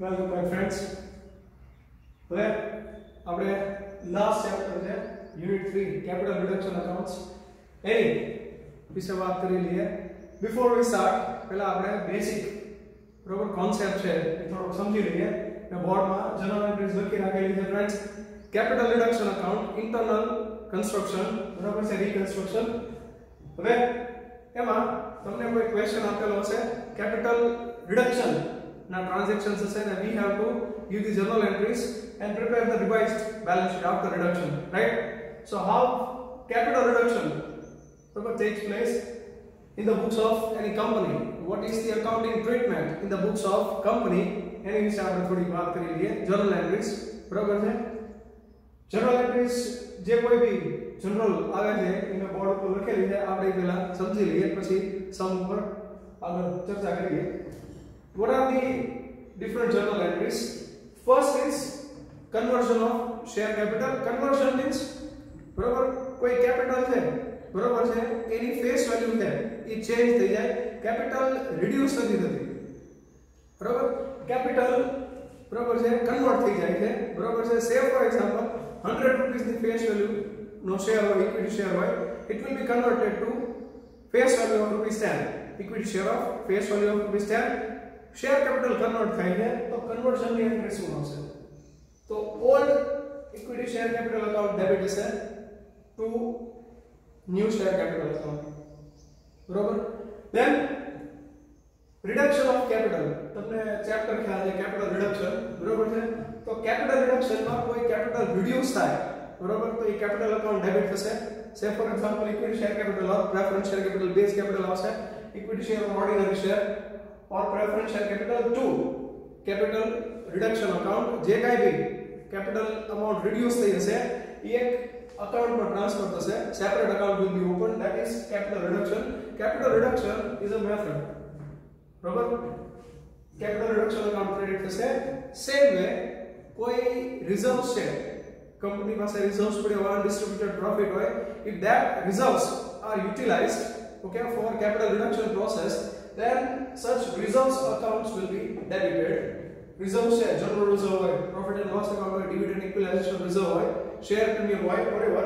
Welcome my friends. હવે આપણે last chapter છે યુનિટ 3 કેપિટલ રિડક્શન અકાઉન્ટ્સ એની વિશે વાત કરી લઈએ. બિફોર વી સ્ટાર્ટ પહેલા આપણે બેસિક બરોબર કોન્સેપ્ટ છે એ થોડો સમજી લઈએ. મેં બોર્ડમાં જનરલ એન્ટ્રીઝ લખી રાખેલી છે friends. Capital reduction account internal construction બરાબર છે રીકન્સ્ટ્રક્શન. હવે એમાં તમને કોઈ ક્વેશ્ચન આપેલો હશે capital reduction now transactions is and we have to give the journal entries and prepare the revised balance sheet after reduction, right? So how capital reduction takes place in the books of any company? What is the accounting treatment in the books of company? એની વિશે આપણે થોડી વાત કરી લઈએ. journal entries બરાબર છે. journal entries જે કોઈ બી જનરલ આવે છે એને બોર્ડ ઉપર લખેલી છે, આપણે પહેલા સમજી લઈએ પછી સમ ઉપર આગળ ચર્ચા કરીએ. What are the different journal entries? First is conversion of share capital. Conversion means बराबर कोई capital है बराबर है एनी face value है ये change થઈ જાય, capital reduce નથી થતી બરાબર. capital બરાબર છે convert થઈ જાય છે બરાબર છે. say for example 100 rupees ની face value નો share હોય equity share હોય, it will be converted to face value of rupees 10, equity share of face value of rupees 10. Share capital convert થાય છે તો કન્વર્ઝન ની એન્ટ્રી શું આવશે? તો old equity share capital account debit હશે to new share capital account બરોબર. Then reduction of capital, તમને ચેપ્ટર ખ્યાલ છે કેપિટલ રિડક્શન બરોબર છે. તો કેપિટલ રિડક્શન માં કોઈ કેપિટલ રિડ્યુસ થાય બરોબર તો એ કેપિટલ અકાઉન્ટ ડેબિટ થશે. Say for example equity share capital or preference share capital base capital આવશે, ઇક્વિટી શેર ઓર્ડિનરી શેર और preference share capital to capital reduction account जे काई भी कैपिटल अमाउंट रिड्यूस થઈ જશે એ એક અકાઉન્ટ માં ટ્રાન્સફર થશે. Separate account will be open, that is capital reduction. Capital reduction is a method બરાબર. કેપિટલ રિડક્શન અકાઉન્ટ ક્રેડિટ થશે. સેમ વે કોઈ રિઝર્વ્સ છે કંપની પાસે રિઝર્વ્સ પડ્યા હોય, ડિસ્ટ્રીબ્યુટેડ પ્રોફિટ હોય, if that reserves are utilised okay for capital reduction process, then such reserves accounts will be debited. Reserves है general reserve है, profit and loss account है, dividend equalization reserve है, share premium है, whatever,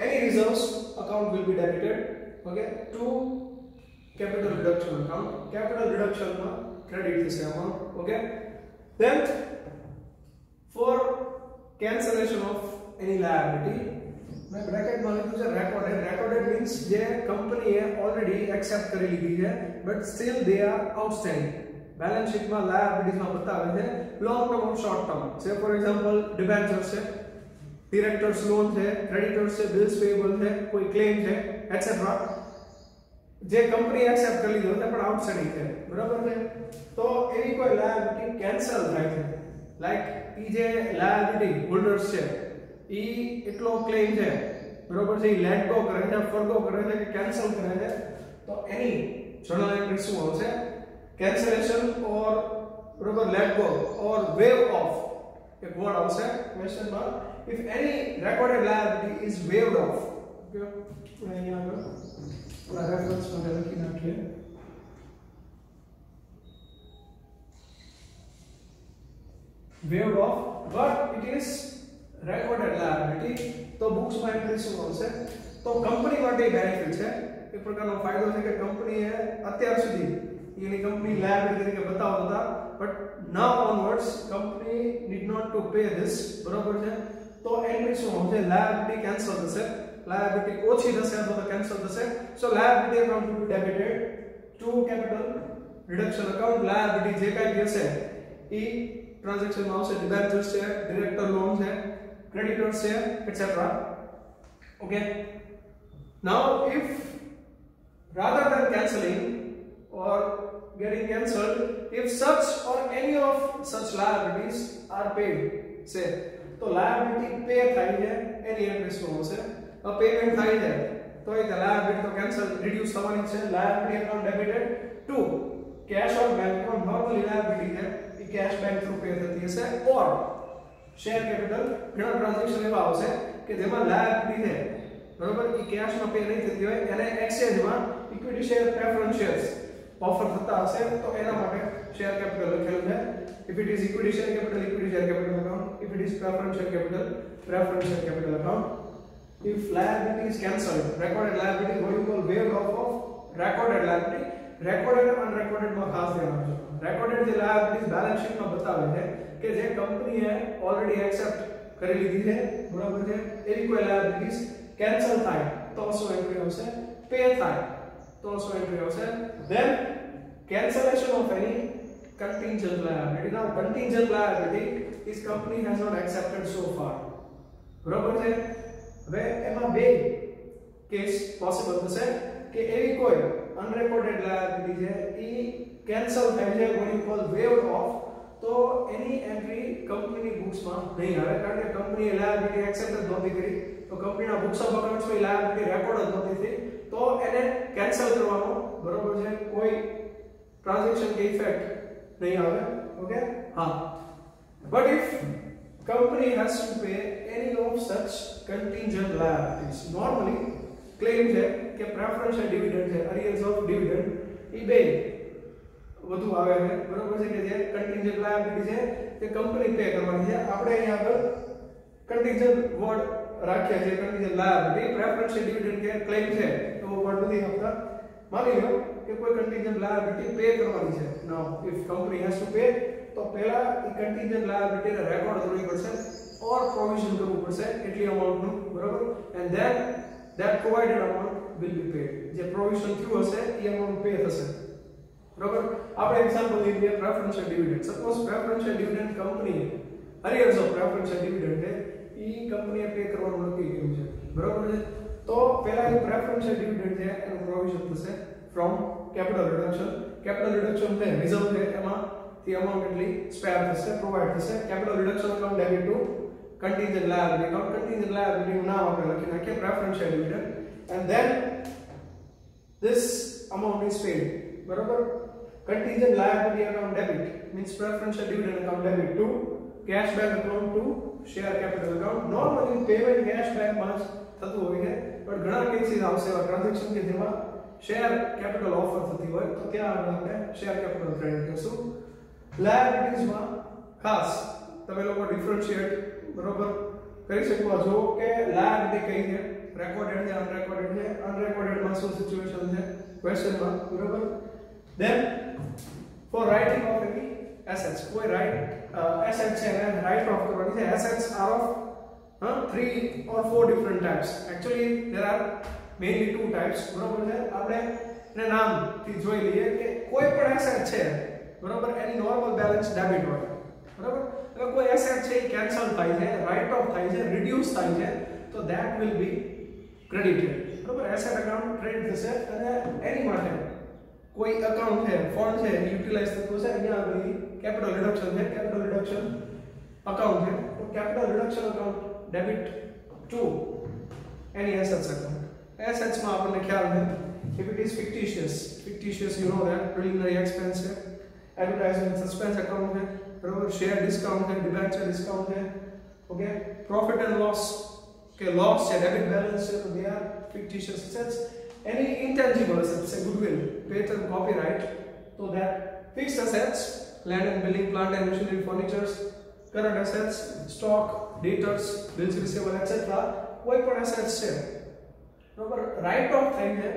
any reserves account will be debited okay to capital reduction account. Capital reduction में credit this amount okay. Then for cancellation of any liability, मैं bracket में लिखूं છે recorded. Recorded means જે કંપનીએ already accept કરી લીધી છે but still they are outstanding. Balance sheet માં લાયબિલિટીઝ માં બતાવે છે લોંગ ટર્મ ઓર શોર્ટ ટર્મ. સે ફોર એક્ઝામ્પલ ડિબેન્ચર્સ છે, ડિરેક્ટર્સ લોન છે, ક્રેડિટર્સ છે, બિલ્સ પેયેબલ છે, કોઈ ક્લેમ છે એટસેટ્રા. જે કંપની એક્સેપ્ટ કરી લીધો છે પણ આઉટસ્ટેન્ડિંગ છે બરાબર છે. તો એની કોઈ લાયબિલિટી કેન્સલ થાય છે, લાઈક ઈ જે લાયબિલિટી હોલ્ડર્સ છે ઈ એટલો ક્લેમ છે બરોબર છે, ઈ લેટ ગો કરે છે, ફરગો કરે છે કે કેન્સલ કરે છે, તો એની જર્નલ એન્ટ્રી શું આવશે? કેન્સલેશન ઓર બરોબર let go or wave of એક વર્ડ આવશે ક્વેશ્ચન માં. If any recorded liability is વેવડ of okay. અહીંયા આગળ પૂરા રેફરન્સ માં લખી નાખીએ. વેવડ of but it is recorded liability તો બુક્સ માં એન્ટ્રી શું આવશે? તો કંપની માટે બેનિફિટ છે, એક પ્રકારનો ફાયદો છે કે કંપનીએ અત્યાર સુધી એની કંપની લાયબિલિટી તરીકે બતાવતા હતા but now onwards company need not to pay this બરોબર છે. તો એન્ટ્રી શું આવશે? લાયબિલિટી કેન્સલ થશે, લાયબિલિટી ઓછી થશે અથવા તો કેન્સલ થશે. So liability account will be debited to capital reduction account. Liability જે કાઈ હશે એ ટ્રાન્ઝેક્શન માં આવશે. ડિબેન્ચર્સ છે, ડિરેક્ટર લોન છે, creditors share etc. okay. Now if rather than cancelling or getting cancelled, if such or any of such liabilities are paid, say तो liability pay થાય છે એની એન્ટ્રી શું હશે? a payment થાય છે તો એ liability તો cancel reduce થવાની છે. liability account debited to cash or bank account. normally liability है એ cash bank through pay થતી હશે or શેર કેપિટલ. ઘણા ટ્રાન્ઝેક્શન એવા આવશે કે જેમાં લાયબિલિટી છે બરોબર એ કેશ માં પે નહીં થતી હોય એને એક્સચેન્જ માં equity share preference shares offer થતા હશે તો એના માટે શેર કેપિટલ લખેલું છે. if it is equity share capital account, if it is preference share capital account. If liability is cancelled, recorded liability what you call waived off of recorded liability. recorded and unrecorded માં ખાસ ધ્યાન આપજો. recorded જે liabilities balance sheet માં બતાવે છે કે જે કંપનીએ ઓલરેડી એક્સેપ્ટ કરી લીધી છે, બરાબર છે, એવી કોઈ liabilities cancel થાય તો શું એન્ટ્રી આવશે? પે થાય તો શું એન્ટ્રી આવશે? then cancellation of any contingent liability. Now contingent liability is company has not accepted so far, બરાબર છે. હવે એમાં બે કેસ પોસિબલ થશે કે એવી કોઈ અનરેકોર્ડેડ લાયબિલિટી છે ઈ કેન્સલ થાય છે, what you call waived off, તો એની એન્ટ્રી કંપનીની બુક્સ માં નહીં આવે કારણ કે કંપનીએ લાયબિલિટી એક્સેપ્ટ જ નહોતી કરી, તો કંપનીના બુક્સ ઓફ અકાઉન્ટ્સ માં લાયબિલિટી રેકોર્ડ જ નહોતી થઈ, તો એને કેન્સલ કરવાનો, બરાબર છે, કોઈ ટ્રાન્ઝેક્શન કે ઇફેક્ટ નહીં આવે. ઓકે, હા. But if company has to pay any of such contingent liabilities, normally claim છે કે preference and dividend છે, arrears of dividend, એ બે વધુ આવે છે, બરોબર છે, કે જે contingent liability છે તે કંપની પે કરવાની છે. આપણે અહીંયા આગળ contingent word રાખ્યા છે, contingent liability, preference and dividend કે claim છે તો word નથી આપતા. માની લો કે કોઈ contingent liability પે કરવાની છે. now if company has to pay તો પહેલા એ contingent liability ને રેકોર્ડ કરવી પડશે ઓર પ્રોવિઝન કરવું પડશે એટલી અમાઉન્ટ નું, બરાબર, and then that provided amount will be paid. જે પ્રોવિઝન થયું હશે એ અમાઉન્ટ પે થશે, બરાબર. આપણે એક્ઝામ્પલ લઈએ preferential dividend. Suppose preferential dividend company arrears of preferential dividend છે એ કંપનીએ પે કરવાનું નક્કી કર્યું છે, બરાબર છે, તો પહેલા એ પ્રેફરન્શિયલ ડિવિડન્ડ છે એનું પ્રોવિઝન થશે from capital reduction. Capital reduction છે રિઝર્વ છે એમાં the amount એટલી સ્પેર થશે, પ્રોવાઇડ થશે. Capital reduction account debit to contingent liability account. contingent liability નું નામ આપણે લખી નાખીએ preferential dividend, and then this amount is paid, બરાબર. contingent liability account debit means preferential dividend account debit to cash back account to share capital account. normally payment cash back માં થતું હોય છે, પણ ઘણા કેસીસ આવશે એવા ટ્રાન્ઝેક્શન કે જેમાં શેર કેપિટલ ઓફર થતી હોય તો ત્યાં આપણે શેર કેપિટલ ક્રેડિટ કરશું. liabilities માં ખાસ તમે લોકો ડિફરન્શિએટ, બરોબર, કરી શકો છો કે લાયબિલિટી કઈ છે, રેકોર્ડેડ છે, અનરેકોર્ડેડ છે. અનરેકોર્ડેડ માં શું સિચ્યુએશન છે ક્વેશ્ચન માં, બરોબર. then for writing of any assets, કોઈ asset છે એને રાઇટ ઓફ કરવાની છે. assets are of 3 or 4 different types. actually there are mainly 2 types, બરોબર છે. આપણે એને નામથી જોઈ લઈએ કે કોઈ પણ asset છે, બરોબર, એની નોર્મલ બેલેન્સ ડેબિટ હોય, બરોબર. હવે કોઈ એસેટ છે એ કેન્સલ થાય છે, રાઇટ ઓફ થાય છે, રિડ્યુસ થાય છે, તો ધેટ વિલ બી ક્રેડિટેડ, બરોબર. એસેટ અકાઉન્ટ ક્રેડિટ થશે અને એની માટે કોઈ અકાઉન્ટ છે, ફંડ છે યુટિલાઇઝ થતું છે, અહીંયા આગળ કેપિટલ રિડક્શન છે, કેપિટલ રિડક્શન અકાઉન્ટ છે, તો capital reduction account debit to any assets account. Assets માં આપણને ખ્યાલ છે if it is fictitious you know that preliminary expense છે, advertisement suspense account है, बराबर, शेयर डिस्काउंट है, डिबेंचर डिस्काउंट है, ओके. प्रॉफिट एंड लॉस के लॉस है, डेबिट बैलेंस है, तो they are fictitious assets. any intangible assets say goodwill, patent, copyright, so that fixed assets, land and building, plant and machinery, furniture, current assets, stock, debtors, bills receivable, etc. कोई पण assets છે, બરાબર, right of થાય છે,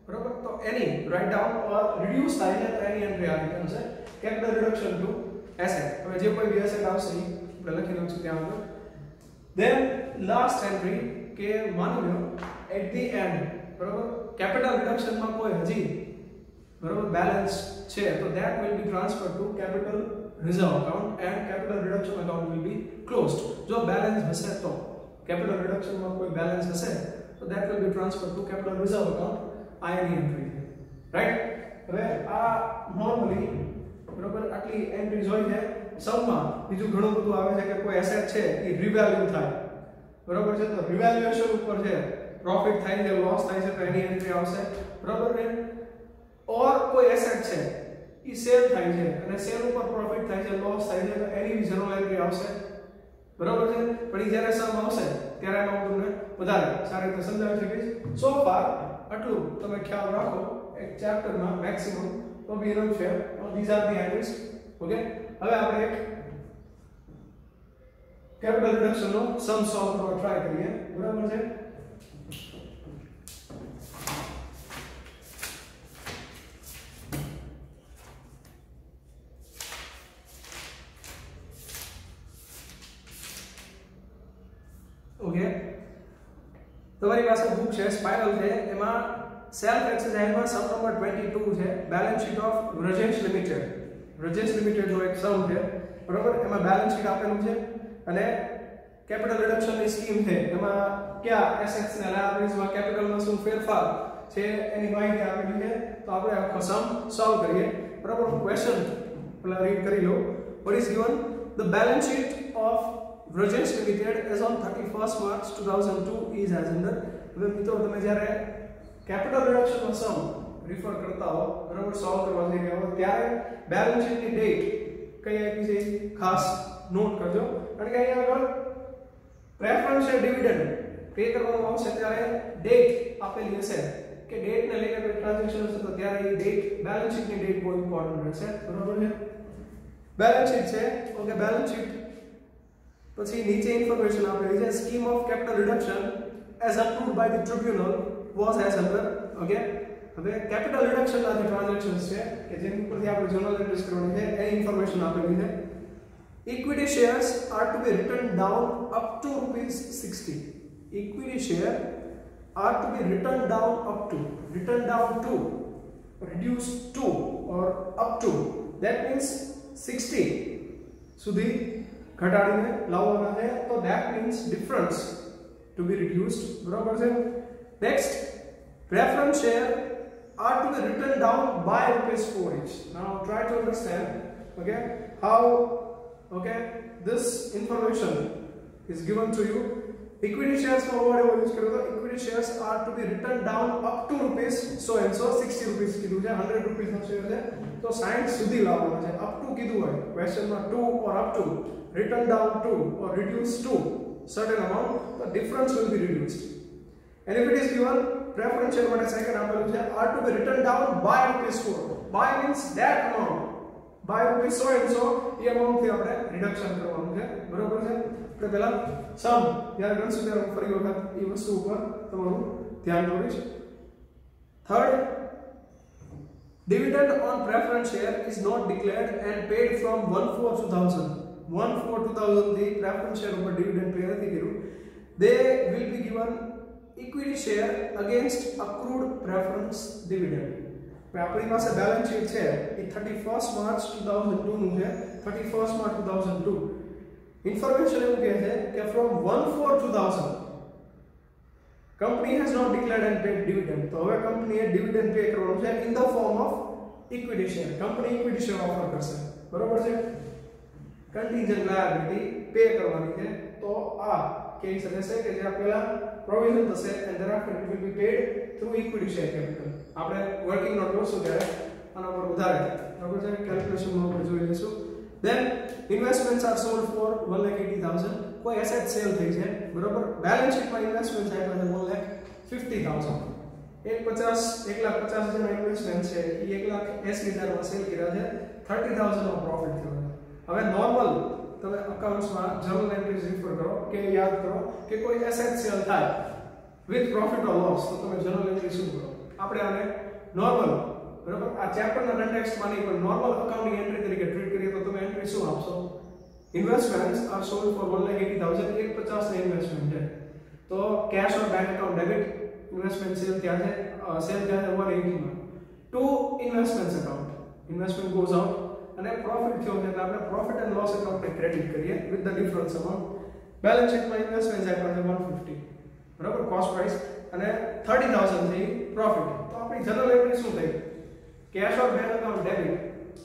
બરાબર, તો એની write down ઓર reduce થાય છે તો એની એન્ટ્રી આવી છે કેપિટલ રિડક્શન ટુ એસેટ. હવે જે કોઈ બી એસેટ આવશે એ આપણે લખી નાખશું ત્યાં આગળ. then last entry કે માની લો at the end, બરાબર, કેપિટલ રિડક્શન માં કોઈ હજી, બરાબર, બેલેન્સ છે તો that will be transferred to capital reserve account and capital reduction account will be closed. જો બેલેન્સ હશે તો કેપિટલ રિડક્શન માં કોઈ બેલેન્સ હશે તો that will be transferred to capital reserve account, INE entry, right. હવે આ નોર્મલી, બરાબર, આટલી એન્ટ્રીઝ હોય છે. સૌમાં બીજું ઘણું બધું આવે છે કે કોઈ એસેટ છે એ રિવેલ્યુ થાય, બરાબર છે, તો રિવેલ્યુએશન ઉપર છે પ્રોફિટ થાય છે, લોસ થાય છે તો એની એન્ટ્રી આવશે, બરાબર ને. ઓર કોઈ એસેટ છે એ સેલ થાય છે અને સેલ ઉપર પ્રોફિટ થાય છે, લોસ થાય છે તો એની બી જનરલ એન્ટ્રી આવશે, બરાબર છે. પણ એ જ્યારે સમ આવશે ત્યારે એમાં હું તમને વધારે સારી રીતે સમજાવી શકીશ. સો ફાર આટલું તમે ખ્યાલ રાખો. એક ચેપ્ટરમાં મેક્સિમમ તો બી ઇનફ છે. These are the entries. Okay, હવે આપણે એક કેપિટલ રિડક્શન નો સમ સોલ્વ કરવા ટ્રાય કરીએ. બરાબર છે. ઓકે, તમારી પાસે બુક છે, સ્પાઇરલ છે, એમાં સેલ્ફ એક્સરસાઇઝમાં સમ નંબર 22 છે, balance sheet of Vrajesh limited. Vrajesh limited નો એક સમ છે. બરાબર, એમાં બેલેન્સ શીટ આપેલું છે અને કેપિટલ રિડક્શન ની સ્કીમ છે, એમાં કયા એસેટ્સ ને લાયબિલિટીઝમાં કેપિટલમાં શું ફેરફાર છે એની માહિતી આપેલી છે. તો આપણે આખો સમ સોલ્વ કરીએ. બરાબર, ક્વેશ્ચન પેલા રીડ કરી લો. What is given? The balance sheet of Vrajesh Limited as on 31st March 2002 is as under. હવે મિત્રો તમે જ્યારે કેપિટલ રિડક્શન નો સમ રિફર કરતા હો, બરાબર, સોલ્વ કરવા જઈ રહ્યા હો, ત્યારે બેલેન્સ શીટ ની ડેટ કઈ આપી છે ખાસ નોટ કરજો. કારણ કે અહીંયા આગળ પ્રેફરન્સ શેર ડિવિડન્ડ પે કરવામાં આવશે ત્યારે ડેટ આપેલી હશે કે ડેટ ને લઈને કોઈ ટ્રાન્ઝેક્શન હશે તો ત્યારે એ ડેટ બેલેન્સ શીટ ની ડેટ બહુ ઇમ્પોર્ટન્ટ રહેશે. બરાબર છે. બેલેન્સ શીટ છે. ઓકે, બેલેન્સ શીટ પછી નીચે ઇન્ફોર્મેશન આપેલી છે. Scheme of capital reduction as approved by the tribunal was as under. Okay, હવે કેપિટલ રિડક્શન ના જે ટ્રાન્ઝેક્શન્સ છે કે જેની ઉપરથી આપણે જર્નલ એન્ટ્રીઝ કરવાની છે એ ઇન્ફોર્મેશન આપેલી છે. Equity shares are to be written down up to ₹60. Equity share are to be written down up to, written down to, reduced to or up to. That means 60 સુધી ઘટાડીને લાવવાના છે. તો that means difference to be reduced. બરાબર છે. Next, preference share are to be written down by ₹4 each. Now try to understand, okay, how this information is given to you. Equity shares for whatever use karo to equity shares are to be written down up to rupees so and so. 60 rupees કીધું છે, 100 rupees નો share છે તો 60 સુધી લાવવાનો છે. up to કીધું હોય question માં, to or up to, written down to or reduced to certain amount, the difference will be reduced. And if it is given preference share માટે સેકન્ડ આપેલું છે are to be written down by ₹4. by means that amount, by rupees so and so A amount થી આપણે reduction કરવાનું છે. બરાબર છે. આપણે પહેલા સમ જ્યારે ગણશું ત્યારે ફરી વખત એ વસ્તુ ઉપર તમારું ધ્યાન દોરીશ. Third, dividend on preference share is not declared and paid from 1/4/2000. 1/4/2000 થી preference share ઉપર dividend pay નથી કર્યું. They will be given equity share against accrued preference dividend. આપણી પાસે બેલેન્સ શીટ છે એ 31st March 2002 નું છે. 31st March 2002 ઇન્ફોર્મેશન એવું કહે છે કે from 1/4/2000 company has not declared and paid dividend. તો હવે કંપનીએ ડિવિડન્ડ પે કરવાનું છે in the form of equity share. Company equity share offer કરશે. બરોબર છે. કન્ટિન્જન્ટ લાયબિલિટી પે કરવાની છે. તો આ કહી શકે છે કે જે પેલા પ્રોવિઝન થશે and thereafter it will be paid through equity share capital. આપણે વર્કિંગ નોટ જોશું ત્યારે આના પર વધારે બરોબર છે કેલ્ક્યુલેશનમાં આપણે જોઈ લઈશું. then investments are sold for 1,80,000. કોઈ એસેટ સેલ થઈ છે બરોબર. બેલેન્સ શીટમાં ઇન્વેસ્ટમેન્ટ આપ્યા છે 1,50,000. 1,50,000 ના ઇન્વેસ્ટમેન્ટ છે એ 1,80,000 માં સેલ કર્યા છે. 30,000 નો પ્રોફિટ થયો છે. હવે નોર્મલ તમે અકાઉન્ટ્સમાં જર્નલ એન્ટ્રીઝ રિફર કરો કે યાદ કરો કે કોઈ એસેટ સેલ થાય વિથ પ્રોફિટ ઓર લોસ તો તમે જર્નલ એન્ટ્રી શું કરો? આપણે આને નોર્મલ બરાબર આ ચેપ્ટરના કન્ટેક્સ્ટમાં નહીં પણ નોર્મલ અકાઉન્ટિંગ એન્ટ્રી તરીકે ટ્રીટ કરીએ તો તમે એન્ટ્રી શું આપશો? Investments R sold four 1,80,000. 1,50,000 ની ઇન્વેસ્ટમેન્ટ છે તો cash or bank account debit investment sale થયા છે 180 માં. To investment account investment goes out અને પ્રોફિટ થયો છે એટલે આપણે પ્રોફિટ એન્ડ લોસ એકાઉન્ટને ક્રેડિટ કરીએ with the difference amount. Balance શીટમાં ઇન્વેસ્ટમેન્ટ આપ્યા છે 150 બરાબર કોસ્ટ પ્રાઇસ અને 30,000 છે પ્રોફિટ. તો આપણી જનરલ એન્ટ્રી શું થઈ? Cash or bank account debit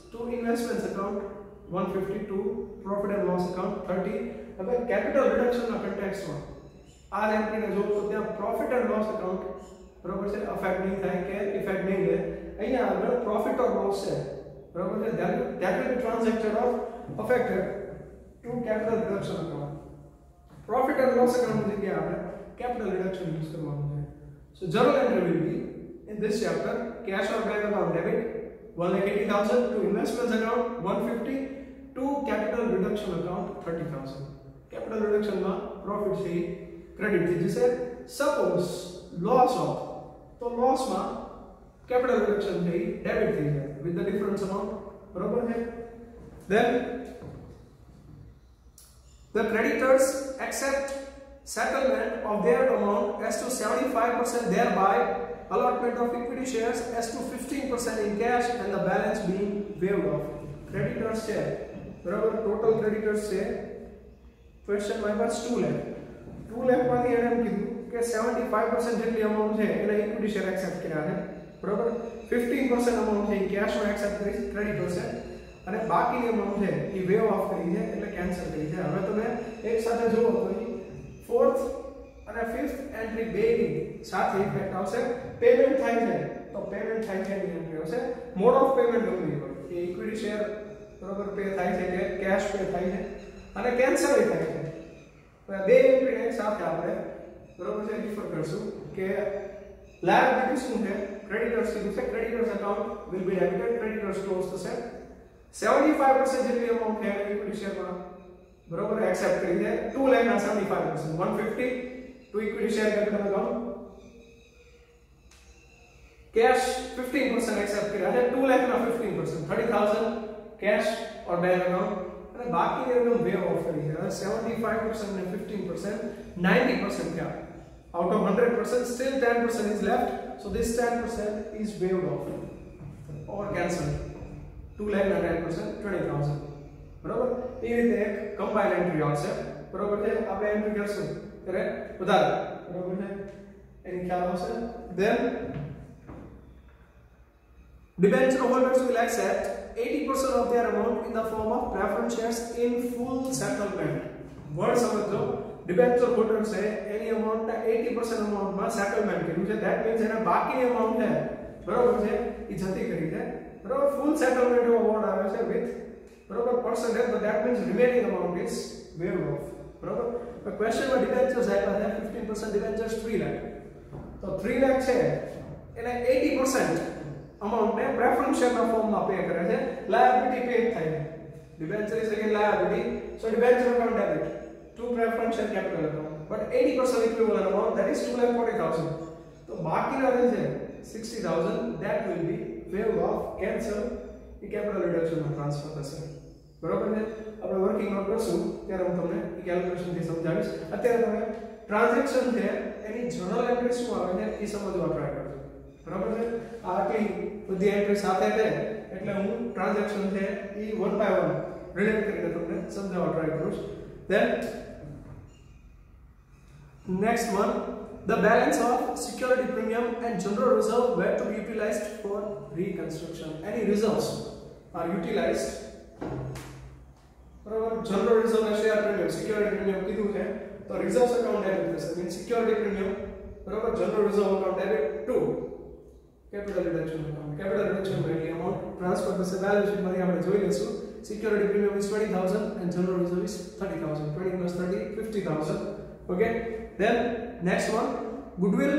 to investment account 150 to profit and loss account 30. હવે કેપિટલ રિડક્શનના કન્ટેક્સ્ટમાં આ એન્ટ્રીને જો તો ત્યાં પ્રોફિટ એન્ડ લોસ એકાઉન્ટ બરાબર છે અફેક્ટ નહીં થાય કે ઇફેક્ટ નહીં લે. અહીંયા આગળ પ્રોફિટ ઓર લોસ છે બરાબર છે that will be transacted or affected to capital reduction account. Profit and loss account ની જગ્યાએ આપણે capital reduction યુઝ કરવાનું છે. So journal entry will be in this chapter cash or bank account debit 1,80,000, to investments account 150, to capital reduction account 30,000. Capital reduction માં profit છે credit થઈ જશે. Suppose loss of, તો loss માં capital reduction છે debit થઈ જાય with the difference amount, બરોબર છે. Then the creditors accept settlement of their amount as to 75%, thereby allotment of equity shares as to 15% in cash and the balance being waived off. Creditors છે બરાબર, total creditors છે question માં બસ 2 લાખ. 2 લાખ માંથી એને એમ કીધું કે 75% જેટલી અમાઉન્ટ છે એને ઇક્વિટી શેર એક્સેપ્ટ કર્યા છે, બરાબર. 15% અમાઉન્ટ છે એ કેશ માં એક્સેપ્ટ કરી ક્રેડિટર્સ છે અને બાકીની અમાઉન્ટ છે એ વેવ ઓફ કરી છે એટલે કેન્સલ કરી છે. હવે તમે એક સાથે જોવો તો ફોર્થ અને ફિફ્થ એન્ટ્રી બેની સાથે ઇફેક્ટ આવશે. પેમેન્ટ થાય છે તો પેમેન્ટ થાય છે એની એન્ટ્રી આવશે. મોડ ઓફ પેમેન્ટ ગમે હોય કે ઇક્વિટી શેર બરાબર પે થાય છે કે કેશ પે થાય છે અને કેન્સલ થાય છે. બે એન્ટ્રી એક સાથે આપણે બરાબર છે રિફર કરશું કે લાયબિલિટી શું છે. ક્રેડિટર્સ કીધું છે creditors account will be debited, creditors close થશે. 75% જેટલી અમાઉન્ટ છે ઇક્વિટી શેરમાં બરાબર એક્સેપ્ટ કરી છે. 2 લાખ ના 75%, 150 to equity share capital account. Cash 15% accept કર્યા છે. 2 લાખ ના 15%, 30,000 cash or bank account અને બાકીની રકમ વેવ ઓફ કરી છે. 75% ને 15%, 90% થયા. Out of 100%, still 10% is left. So this 10% is waived off or cancelled. 2 lakh ના 10%, 20,000. બરાબર. એ રીતે એક કમ્પાઇલ એન્ટ્રી આવશે. બરાબર છે. આપણે એન્ટ્રી કરશું ત્યારે વધારે બરાબર છે એની ખ્યાલ આવશે. Then debenture holders will accept 80% of their amount in the form of preference shares in full settlement. Word સમજો. debenture holders છે એની અમાઉન્ટ ના 80% અમાઉન્ટ માં સેટલમેન્ટ કર્યું છે. ધેટ મીન્સ એના બાકીની અમાઉન્ટ છે બરાબર છે એ જતી કરી છે, બરાબર. ફૂલ સેટલમેન્ટ એવો વર્ડ આવે છે વિથ બરાબર percentage, but that means remaining amount is waived off, બરાબર. તો ક્વેશ્ચન માં ડિબેન્ચર્સ આપ્યા છે 15% ડિબેન્ચર્સ 3 લાખ. તો 3 લાખ છે એને 80% amount ને પ્રેફરન્સ શેર ના ફોર્મ માં પે કરે છે. લાયબિલિટી પે થાય છે. Debenture is again liability, so debenture account debit to preference share capital account, but 80% equivalent amount, that is 2,40,000. તો બાકીના જે છે 60,000, that will be waived off, cancel, A capital reduction માં ટ્રાન્સફર થશે, બરોબર છે. આપણે વર્કિંગ નોટ કરશું ત્યારે હું તમને એ કેલ્ક્યુલેશન થી સમજાવીશ. અત્યારે તમે ટ્રાન્ઝેક્શન છે એની જર્નલ એન્ટ્રી શું આવે છે એ સમજવા ટ્રાય કરજો, બરાબર છે. આ આટલી બધી એન્ટ્રી સાથે છે એટલે હું ટ્રાન્ઝેક્શન છે એ વન બાય વન રિલેટ કરીને તમને સમજાવવા ટ્રાય કરું છું. Then next one, the balance of security premium and general reserve were to be utilized for reconstruction. Any reserves are utilized. બરાબર. general reserve અને share premium, security premium કીધું છે તો reserves account debit થશે. means security premium બરાબર general reserve account debit to capital reduction account. capital reduction માં એટલી amount transfer થશે. balance sheet માંથી આપણે જોઈ લઈશું. security premium is 20,000 and general reserve is 30,000. 20 plus 30, 50,000. Okay. Then next one, goodwill,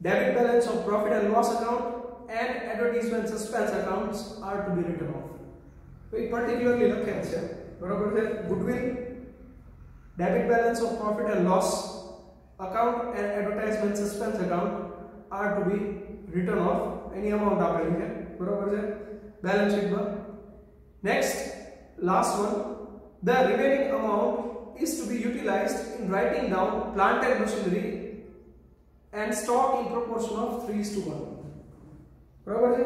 debit balance of profit and loss account and advertisement suspense accounts are to be written off. So particularly લખેલ છે, બરાબર છે. goodwill, debit balance of profit and loss account and advertisement suspense account are to be written off. Any amount આપેલી છે, બરાબર છે balance sheet માં. Next, last one, the remaining amount is to be utilized in writing down plant and machinery and stock in proportion of 3:1. બરાબર છે.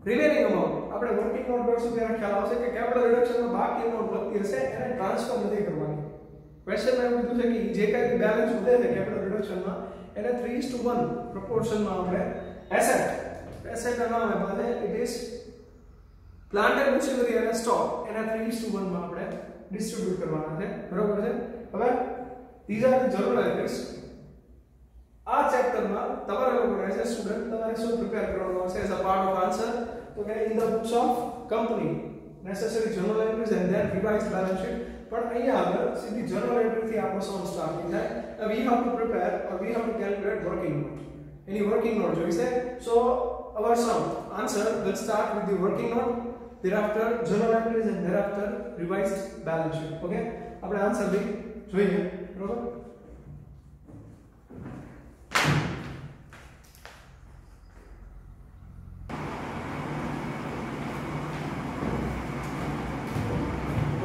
remaining amount આપણે working note કરશું ત્યારે ખ્યાલ આવશે કે કેપિટલ રિડક્શન માં બાકી અમાઉન્ટ વધતી હશે એને ટ્રાન્સફર નથી કરવાની. ક્વેશ્ચન માં એવું કીધું છે કે જે કાંઈ બેલેન્સ વધે છે કેપિટલ રિડક્શન માં એને 3:1 પ્રોપોર્શન માં આપણે એસેટ ના નામે પાસે it is plant and machinery અને સ્ટોક એના 3:1 માં આપણે ડિસ્ટ્રીબ્યુટ કરવાના છે, બરોબર છે. હવે these are the general entries. આ ચેપ્ટર માં તમારે લોકોને એઝ અ સ્ટુડન્ટ તમારે શું પ્રિપેર કરવાનું છે as a part of answer તો કે in the books of company necessary journal entries and then revised balance sheet. પણ અહીંયા આગળ સીધી journal entry થી આપણો સોલ્વ સ્ટાર્ટ થાય. We have to prepare or we have to calculate working note. Any working note જોઈ છે. સો our sum answer will start with the working note, thereafter journal entries and thereafter revised balance sheet. Okay, આપણે answer બી જોઈએ. બરોબર.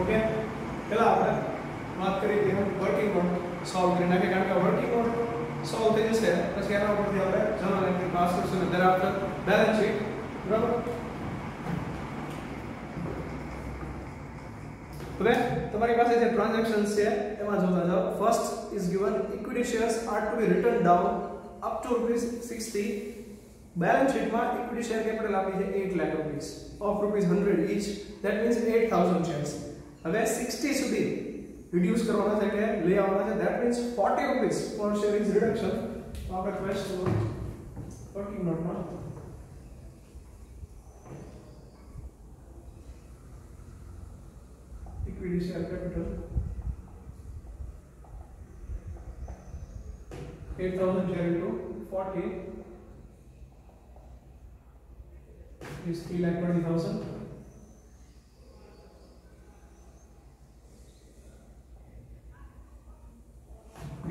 Okay, પહેલા આપણે વાત કરી કે વર્કિંગ નોટ સોલ્વ કરી નાખીએ, કારણ કે વર્કિંગ નોટ સોલ્વ થઈ જશે પછી એના ઉપરથી આપણે જર્નલ એન્ટ્રી પાસ કરશું અને thereafter બેલેન્સ શીટ. બરાબર. હવે તમારી પાસે જે ટ્રાન્ઝેક્શન્સ છે એમાં જોતા જાઓ. First is given equity shares are to be written down up to ₹60. Balance શીટમાં ઇક્વિટી શેર કેપિટલ આપી છે 8 lakh rupees of ₹100 each, that means 8000 shares. હવે 60 સુધી reduce કરવાના છે કે લઈ આવવાના છે, that means ₹40 per share is reduction. તો આપણે ક્વેશ્ચન વર્કિંગ નોટમાં equity share capital 8000 share into 40 is 3,20,000.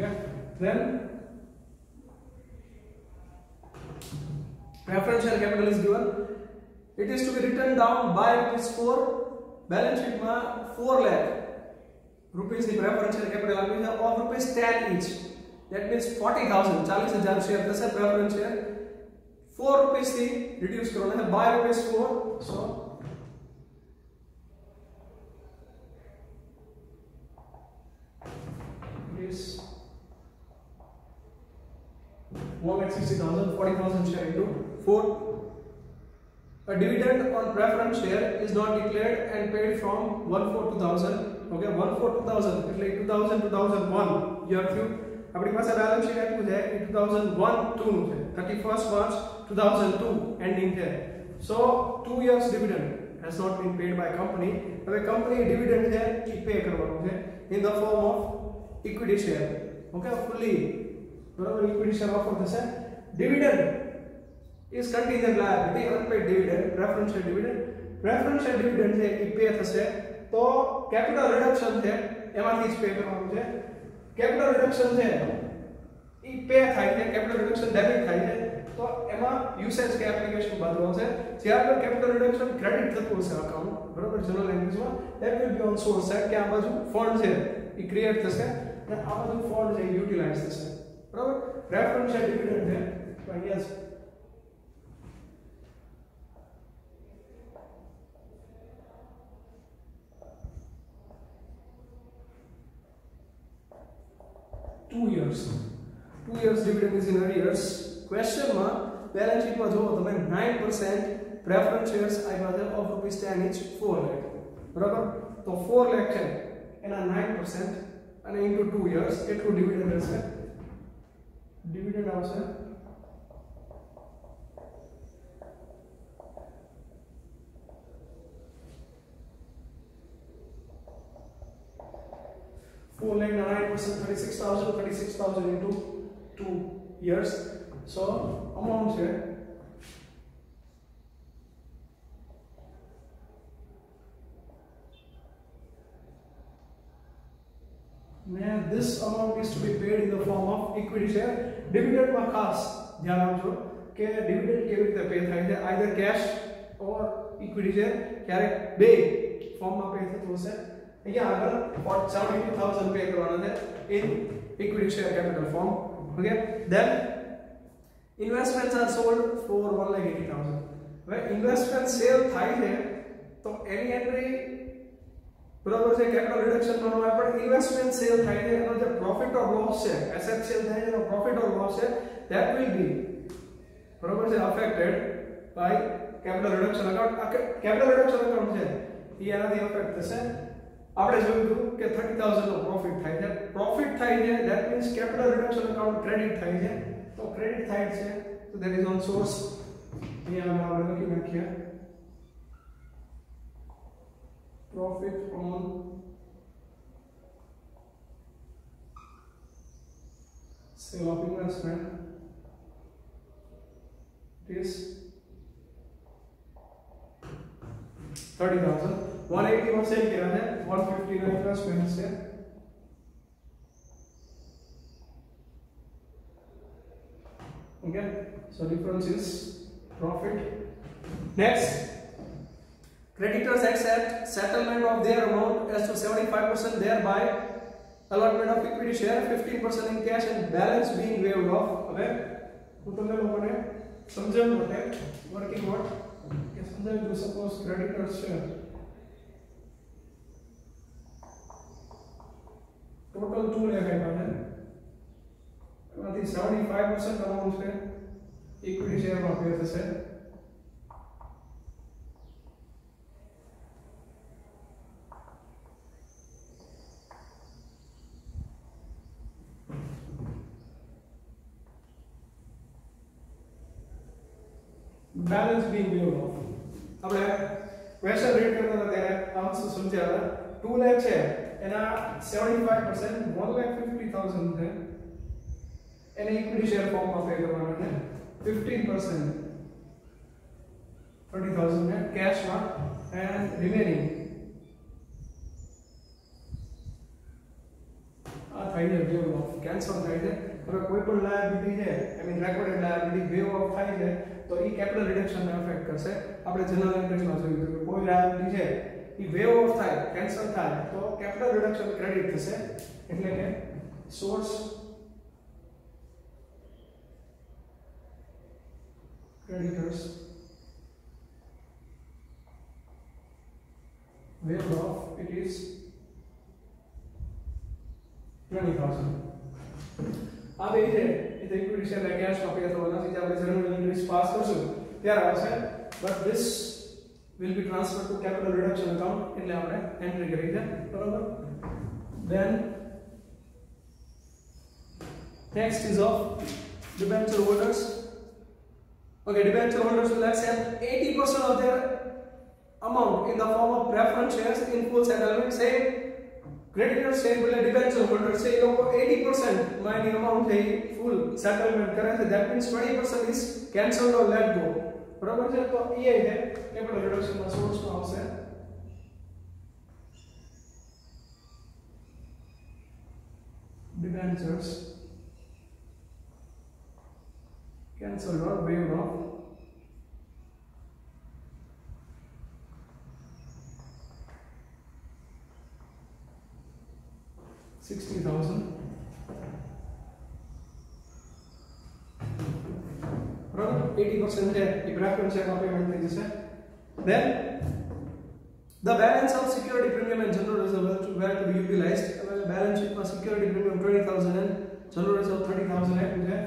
Yeah. Then preference share capital is given. It is to be written down by ₹4. Balance sheet માં 4 lakh rupees ની preference share capital આપી છે of ₹10 each. That means 40,000 40,000 share થશે preference share. ₹4 થી reduce કરવાના છે by ₹4. So is 1,60,000 40,000 share into 4. A dividend on preference share is not declared and paid from 1/4/2000. Okay, 1/4/2000 એટલે 2000 2001 year થયું. આપણી પાસે બેલેન્સ શીટ આપ્યું છે એ 2001-2 નું છે, 31st March 2002 ending છે. So 2 years dividend has not been paid by company. હવે કંપની ડિવિડન્ડ છે એ પે કરવાનું છે in the form of equity share. Okay, fully બરાબર equity share offer થશે. Dividend is contingent liability, unpaid dividend, preference share dividend. Preference share dividend છે એ pay થશે તો capital reduction છે એમાંથી જ પે કરવાનું છે. કેપિટલ રિડક્શન છે એ પે થાય છે, કેપિટલ રિડક્શન ડેબિટ થાય છે તો એમાં યુસેજ કે એપ્લિકેશન બાજુ આવશે. જ્યારે કેપિટલ રિડક્શન ક્રેડિટ થતું હશે અકાઉન્ટ, બરાબર, general એન્ટ્રીઝમાં that will be on source side કે આ બાજુ ફંડ છે એ ક્રિએટ થશે અને આ બાજુ ફંડ છે યુટિલાઇઝ થશે. બરાબર. પ્રેફરન્સ શેર ડિવિડન્ડ છે તો અહીંયા 2 years. 2 years dividend is in arrears. Question માં બેલેન્સ શીટમાં જોવો તમે 9% પ્રેફરન્સ શેર્સ આપ્યા છે of ₹10 each 4 lakh. બરાબર. તો 4 lakh છે એના 9% અને into 2 years એટલું ડિવિડન્ડ હશે. ડિવિડન્ડ આવશે 4 lakh 9%, 36,000 into 2 years. So amount here now this amount is to be paid in the form of equity share. Dividend માં ખાસ ધ્યાન આપજો કે ડિવિડન્ડ કેવી રીતે પે થાય છે, either cash or equity share. ક્યારેક બે ફોર્મમાં પે થતું હશે. અહીંયા આગળ 72,000 પે કરવાના છે in equity share capital form. Okay, then investments are sold for 1,80,000. હવે ઇન્વેસ્ટમેન્ટ સેલ થાય છે તો એની એન્ટ્રી બરાબર છે કેપિટલ રિડક્શન માં હોય, પણ ઇન્વેસ્ટમેન્ટ સેલ થાય છે એનો જે પ્રોફિટ ઓર લોસ છે, એસેટ સેલ થાય છે એનો પ્રોફિટ ઓર લોસ છે, that will be બરાબર છે affected by capital reduction account. capital reduction account છે એ એનાથી અફેક્ટ થશે. આપણે જોયું હતું કે 30,000 નો પ્રોફિટ થાય છે, that means capital reduction account credit થાય છે. તો ક્રેડિટ થાય છે તો there is on source. અહીંયા આપણે લખી નાખીએ profit on sale of investment is 30,000. 180 और सेल किया है 159 प्लस माइनस है. Okay, so difference is profit. Next, creditors accept settlement of their amount as to 75%, thereby allotment of equity share, 15% in cash and balance being waived off. હવે હું તમને લોકોને સમજાવવા માટે વર્કિંગ નોટ કે સમજાવી દઉં. સપોઝ ક્રેડિટર્સ છે, ટોટલ 2 લાખ આપ્યા છે, એમાંથી 75% અમાઉન્ટ છે ઇક્વિટી શેરમાં પે થશે. Balance being waived of. આપણે ક્વેશ્ચન રીડ કરતા હતા ત્યારે આન્સર સમજ્યા. 2 લાખ છે એના 75% 1,50,000 છે એને ઇક્વિટી શેર ફોર્મમાં પે કરવાના છે. 15% 30,000 ને કેશમાં એન્ડ રિમેનિંગ આ થાય છે વેવ ઓફ, કેન્સલ થાય છે. હવે કોઈ પણ લાયબિલિટી છે I mean recorded liability wave of થાય છે તો એ કેપિટલ રિડક્શનને અફેક્ટ કરશે. આપણે જનરલ એન્ટ્રીમાં જોયું કે કોઈ લાયબિલિટી છે એ વેવ ઓફ થાય, કેન્સલ થાય તો કેપિટલ રિડક્શન ક્રેડિટ થશે. એટલે કે source creditors waived off, it is 20,000. આ બે છે એ તો ઇક્વિટી શેર ને કેશ માં પે થવાના છે. આપણે જનરલ એન્ટ્રીઝ પાસ કરશું ત્યારે આવશે, but this will be transferred to capital reduction account એટલે આપણે એન્ટ્રી કરી છે. બરાબર. then next is of debenture holders. Okay, debenture holders will accept 80% of their amount in the form of preference shares in full settlement. Say creditors say बोले debenture holders say लोगों 80% Mayani amount है full settlement करे थे. That means 20% is cancelled or let go. बराबर है. तो ये है capital reduction का source में आवश्य है. Debentures cancelled or waived off. $60,000. Right? 80% है ये preference share का payment થઈ જશે. Then the balance of security premium and general reserve were to be utilized. Balance sheet में security premium 20,000 and general reserve 30,000 है. मुझे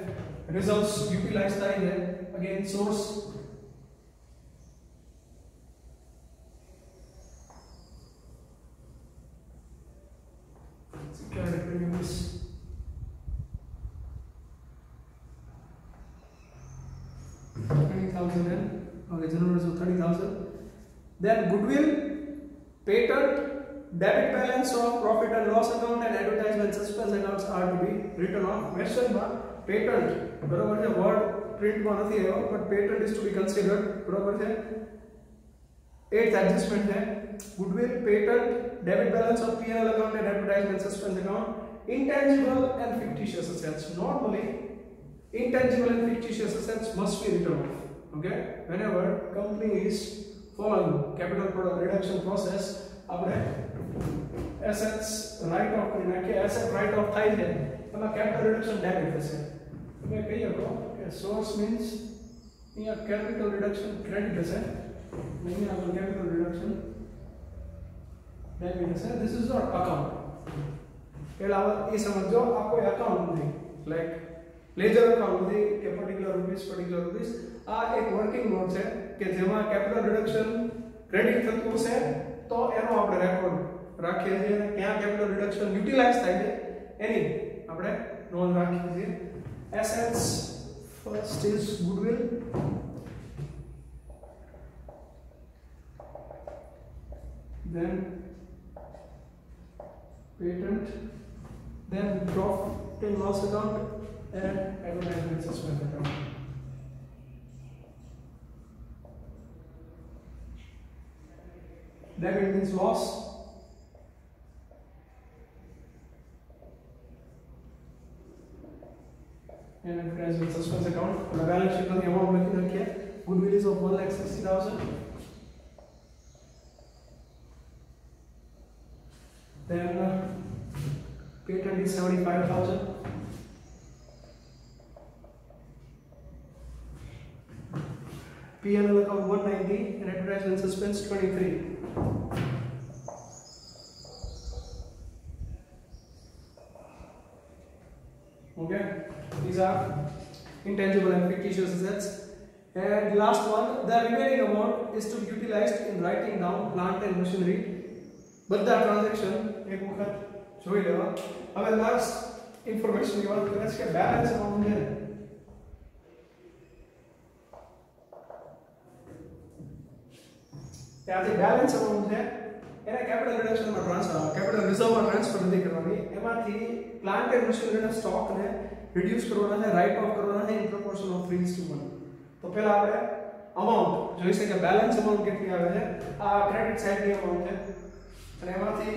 reserves utilized થાય છે. Again source security premium is $20,000 and okay, general reserve 30,000. Then goodwill, patent, debit balance of profit and loss account and advertisement suspense accounts are to be written off. Question માં patent બરોબર છે, word print માં નથી આવ્યો, but patent is to be considered. બરોબર છે. 8th adjustment है goodwill, patent, debit balance of P&L account and advertisement suspense account, intangible and fictitious assets. Normally intangible and fictitious assets must be written off. Okay, whenever company is following capital reduction process આપણે assets write off કરી નાખીએ. asset write off થાય છે એમાં capital reduction debit થશે. તમે કહી શકો કે source means અહીંયા capital reduction credit હશે, અહીંયા આગળ capital reduction debit હશે. this is not account. પહેલા એ સમજો આ કોઈ account નથી, like લેજર અકાઉન્ટ નથી કે પર્ટિક્યુલર રૂપીસ. આ એક વર્કિંગ નોટ છે કે જેમાં કેપિટલ રિડક્શન ક્રેડિટ થતું હશે તો એનો આપણે રેકોર્ડ રાખીએ છીએ. ક્યાં કેપિટલ રિડક્શન યુટિલાઇઝ થાય છે એની આપણે નોંધ રાખીએ છીએ. Assets first is goodwill, then patent, then profit and loss account and advertisement suspense account. Debit means loss. And advertisement suspense account. The balance sheet में amount लिखी रखी है. Goodwill is of 1,60,000. Then patent is 75,000. P&L account 190 and advertisement suspense 23. Okay, these are intangible and fictitious assets. And last one, the remaining amount is to be utilized in writing down plant and machinery. બધા transaction એક વખત જોઈ લેવા. હવે last information ની વાત કરીએ કે બેલેન્સ અમાઉન્ટ છે ત્યાંથી બેલેન્સ અમાઉન્ટ છે એને કેપિટલ રિડક્શનમાં કેપિટલ રિઝર્વમાં ટ્રાન્સફર નથી કરવાની. એમાંથી પ્લાન્ટ એન્ડ મશીનરીના સ્ટોકને રિડ્યુસ કરવાના છે, રાઇટ ઓફ કરવાના છે ઇન પ્રોપોર્શન ઓફ 3:1. તો પહેલા આપણે અમાઉન્ટ જોઈ છે કે બેલેન્સ અમાઉન્ટ કેટલી આવે છે. આ ક્રેડિટ સાઇડની અમાઉન્ટ છે અને એમાંથી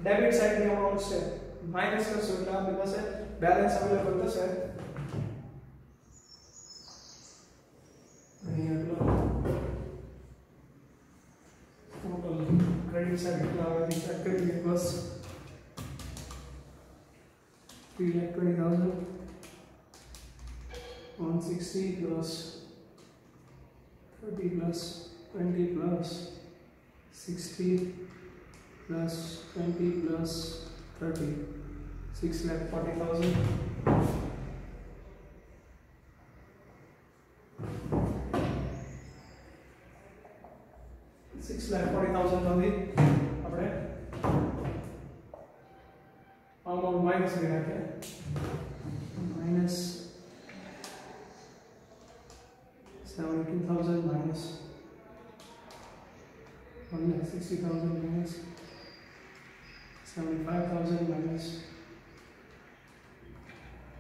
ડેબિટ સાઇડની અમાઉન્ટ છે માઈનસ કરશો એટલે આપણી પાસે બેલેન્સ અવેલેબલ થશે અહીં એટલો ટોટલ ક્રેડિટ સાઇડ કેટલા આવે છે ચેક કરીએ. બસ 3,20,000 160 plus 30 plus 20 plus 60 plus 20 plus 30, 6,40,000. $6,40,000 આપણે amount minus કરી નાખીએ. minus 72,000 minus 160,000 minus 75,000 minus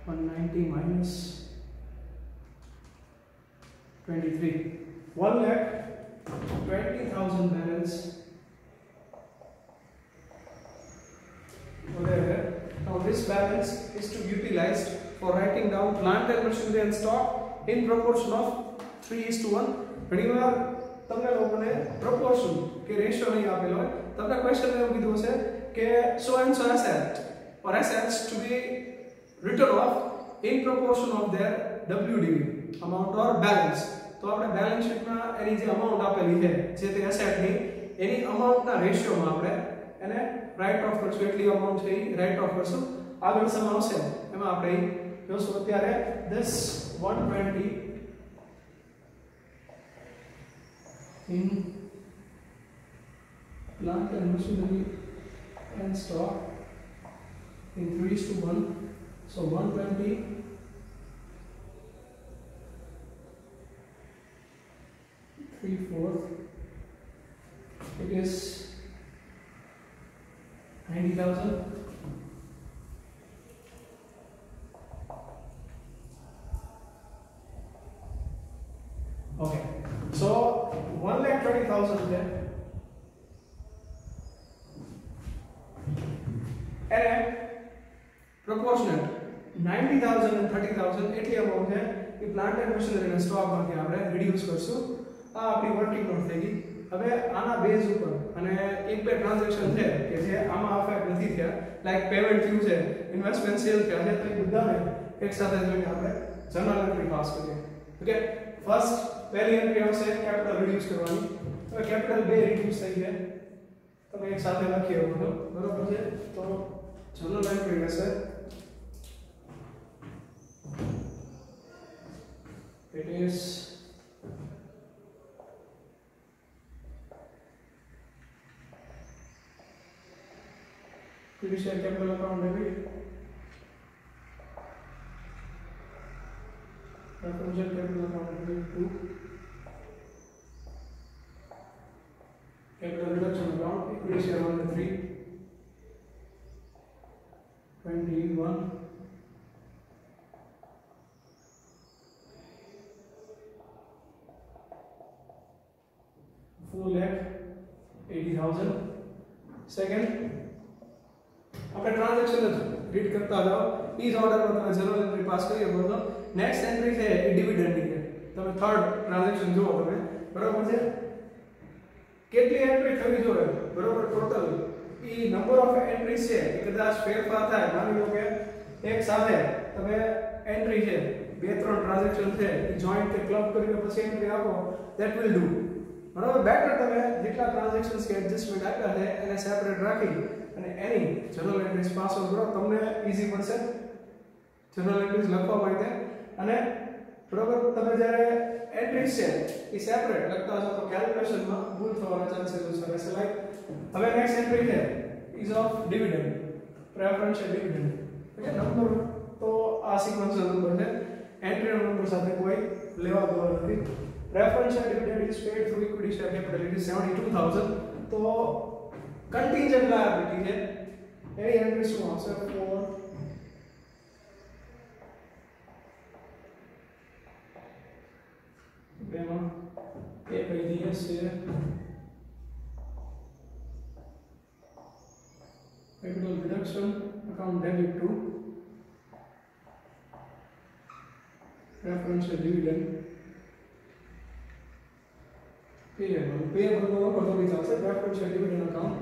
190 minus 23. 1,20,000 balance. Whatever. Now this balance is to be utilized for writing down plant and machinery and stock in proportion of 3:1. ઘણીવાર તમને લોકોને proportion કે ratio નહીં આપેલો હોય. તમને ક્વેશ્ચન એવું કીધું હશે કે so and so asset or assets to be written off in proportion of their WDV amount or balance. તો આપણે બેલેન્સ શીટમાં એની જે અમાઉન્ટ આપેલી છે જે તે એસેટની એની અમાઉન્ટના રેશિયોમાં આપણે એને રાઇટ ઓફ કરશું. એટલી અમાઉન્ટ છે એ રાઇટ ઓફ કરશું. આગળ સમ આવશે એમાં આપણે જોશું. અત્યારે this 120 in plant and machinery and stock in 3:1. So 120 3/4, it is 90,000. Okay, so 1,20,000 there. And proportionate 90,000 and 30,000 એટલી amount છે એ plant and machinery ના સ્ટોક માંથી આપણે રિડ્યુસ કરશું. આ આપણી વર્કિંગ નોટ થઈ ગઈ. હવે આના બેઝ ઉપર અને એક બે ટ્રાન્ઝેક્શન છે કે જે આમાં અફેક્ટ નથી થયા, લાઈક પેમેન્ટ થયું છે, ઇન્વેસ્ટમેન્ટ સેલ થયા છે, તો એ બધાને એક સાથે જોઈને આપણે જનરલ એન્ટ્રી પાસ કરીએ. ઓકે, ફર્સ્ટ પહેલી એન્ટ્રી આવશે કેપિટલ રિડ્યુસ કરવાની. હવે કેપિટલ બે રિડ્યુસ થઈ ગયા તમે એક સાથે લખી શકો છો, બરોબર છે. તો જનરલ એન્ટ્રી હશે it is fiduciary capital account debit, preferential capital account debit 2, capital reduction account equity share 1 and 3, 21, full lakh 80,000. 30,000. Second, આપણે ટ્રાન્ઝેક્શન જ રીડ કરતા જાઓ. ઈ જ ઓર્ડરમાં તમે જનરલ એન્ટ્રી પાસ કરી શકો છો. નેક્સ્ટ એન્ટ્રી છે એ ડિવિડન્ડની છે. તમે થર્ડ ટ્રાન્ઝેક્શન જુઓ તમે, બરાબર છે? કેટલી એન્ટ્રી થવી જોઈએ, બરાબર? Total E number of entries છે એ કદાચ ફેરફાર થાય. માની લો કે એક સાથે તમે એન્ટ્રી છે, બે ત્રણ ટ્રાન્ઝેક્શન છે, એ જોઈન્ટ કે ક્લબ કરીને પછી એન્ટ્રી આપો, ધેટ વિલ ડુ. બરાબર? બેટર તમે જેટલા ટ્રાન્ઝેક્શન્સ કે એડજસ્ટમેન્ટ આપ્યા છે એને સેપરેટ રાખી અને એની જનરલ એન્ટ્રીઝ પાસ કરો. તમને ઈઝી પડશે જનરલ એન્ટ્રીઝ લખવા માટે. અને બરાબર, તમે જ્યારે એન્ટ્રીઝ છે એ સેપરેટ લખતા હશો તો કેલ્ક્યુલેશનમાં ભૂલ થવાના ચાન્સીસ ઓછા રહેશે. લાઈક હવે નેક્સ્ટ એન્ટ્રી છે is of dividend, preferential dividend. Okay, number તો આ સિક્વન્શિયલ નંબર છે, એન્ટ્રી નંબર સાથે કોઈ લેવા દેવા નથી. Preferential dividend is paid through equity share capital, it is 72,000. તો કન્ટીન્જન્ટ લાયબિલિટી છે એની એન્ટ્રી શું આવશે? ફોર બેમાં એ કહી દઈએ છે capital reduction account debit to preferential dividend payable નો બધો બી ચાલશે. preferential dividend account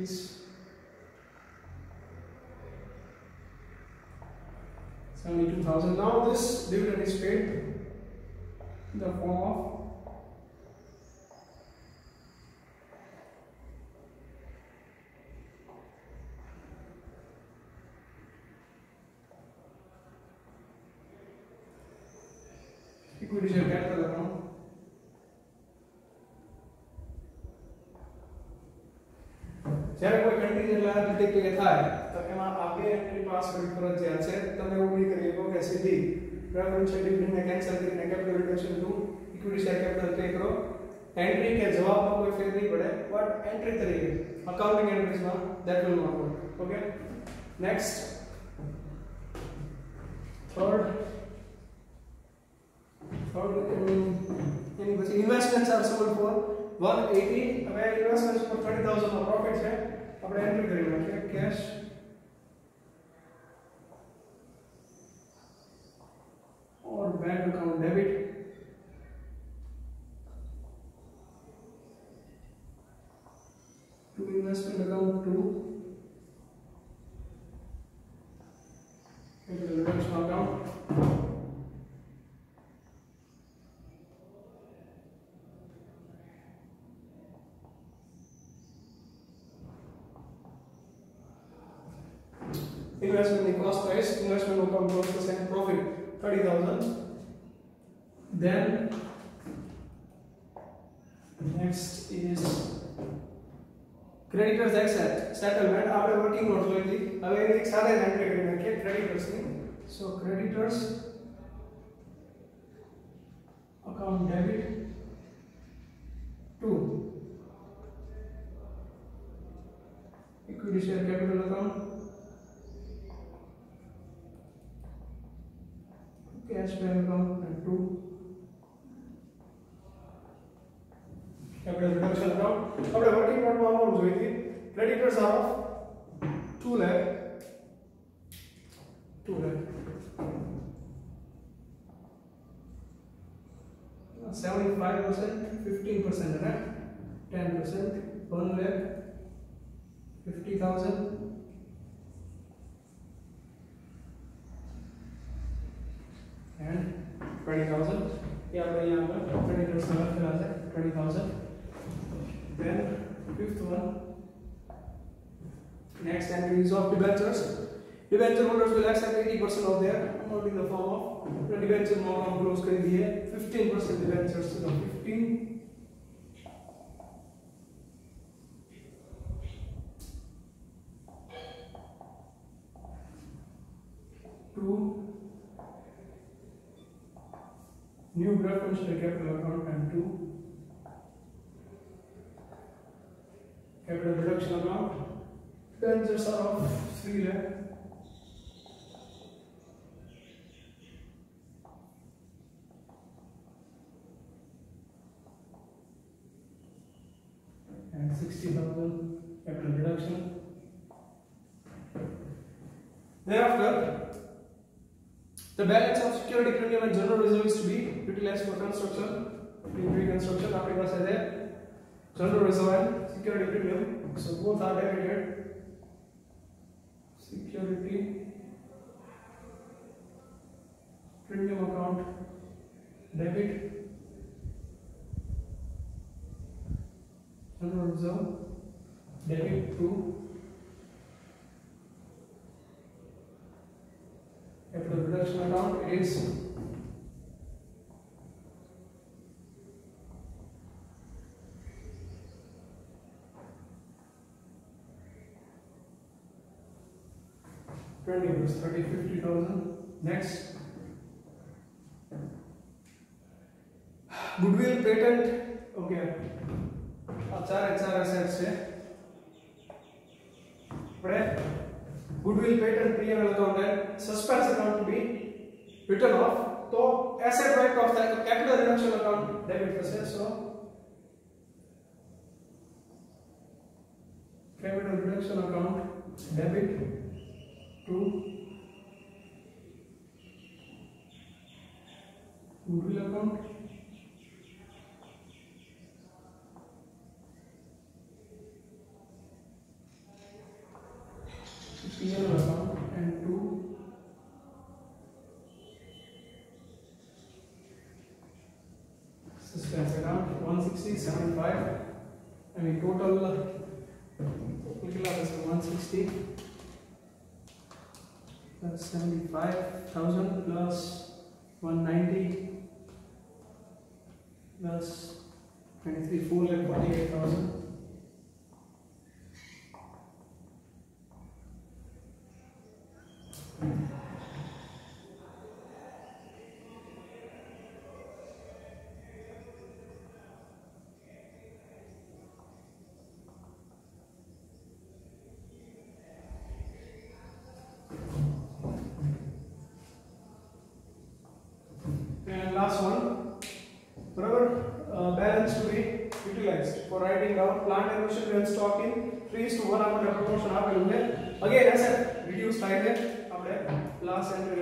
is 72,000. Now this dividend is paid in the form of equity share capital account. જ્યારે કોઈ કન્ટીન્જન્ટ લાયબિલિટી ક્લિયર થાય તો એમાં આ બે એન્ટ્રી પાસ કરવી ફરજિયાત છે. તમે એવું નહીં કરી શકો કે સીધી પ્રેફરન્શિયલ ડિવિડન્ડને કેન્સલ કરીને capital reduction to equity share capital pay કરો. એન્ટ્રી કે જવાબમાં કોઈ ફેર નહીં પડે, બટ એન્ટ્રી તરીકે અકાઉન્ટિંગ એન્ટ્રીઝમાં that will not work. Okay, next third એની પછી ઇન્વેસ્ટમેન્ટ્સ આર સોલ્ડ ફોર 180. હવે ઇન્વેસ્ટમેન્ટ્સ પર 30,000 નો પ્રોફિટ છે, આપણે એન્ટ્રી કરી નાખીએ. Cash or bank account debit to investment account to capital reduction account. Investment in cost price, investment will come 12% profit, 30,000. Then next is creditors accept settlement. આપણે working note જોઈ હતી, હવે એની એક સાથે એન્ટ્રી કરી નાખીએ ક્રેડિટર્સ ની. સો creditors account debit to equity share capital account, cash bank account and to capital reduction account. આપણે વર્કિંગ નોટમાં અમાઉન્ટ જોઈ હતી. ક્રેડિટર્સ આર ઓફ 2 lakh 75%, 15% है, 10%, 1 lakh 50,000 and 20,000. ये आपका यहाँ पर creditors का लगा है 20,000. Then fifth one, next entry is of debentures. Debenture holders will accept 80% of their amount in the form of debenture amount close कर दिए 15% debentures to the 15 to new preferential capital account and to capital reduction account. Debentures are of 3 lakh. 60,000 capital reduction. Thereafter, the balance of security premium and general reserve is to be utilized for construction, reconstruction. After class है general reserve and security premium, so both are debited. Security premium account debit, general reserve debit to capital reduction account is $20, 30, 50,000. Next, goodwill, patent. Okay, चार assets है. Goodwill, patent, P&L account and suspense account to be written off. So asset write off the capital reduction account debit process. So capital reduction account debit to goodwill account. P&L account and to suspense account 160.75. I mean total is 160 plus 75,000 plus 190 plus 23, 448,000. And last one, balance to be utilized for writing down plant and machinery and stock in 3:1 proportion. Again, asset reduced slightly. Last entry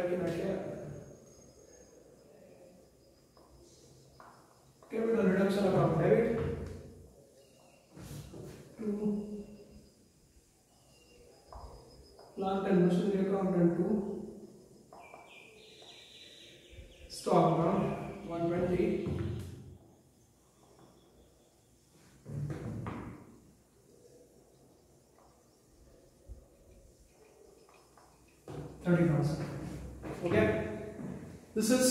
capital reduction account debit to plant and machinery account and to stock account 120. Okay, this is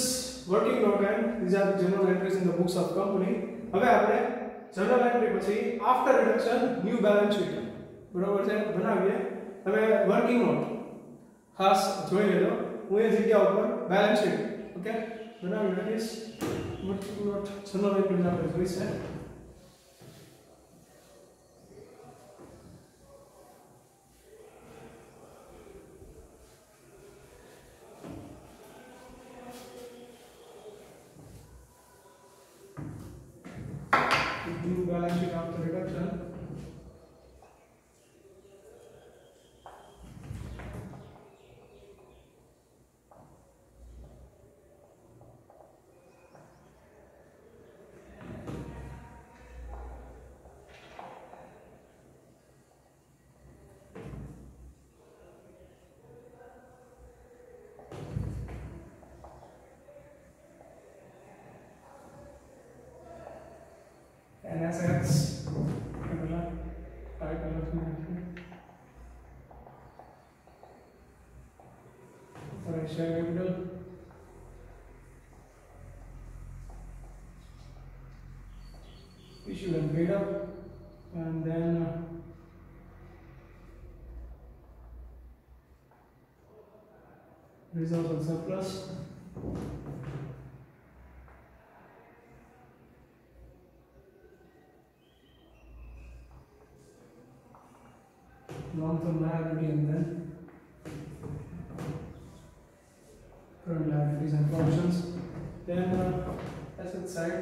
working note and these are the general entries in the books of company. હવે આપણે general entry પછી after reduction new balance sheet બરોબર છે બનાવીએ. હવે working note ખાસ જોઈ લેજો. હું એ જગ્યા ઉપર balance sheet ઓકે બનાવી નાખીશ. working note general entry આપણે જોઈશે. New balance sheet after reduction. And assets, share capital, issued and paid up, and then reserves and surplus. Long-term liability and then current liabilities and provisions. Then asset side,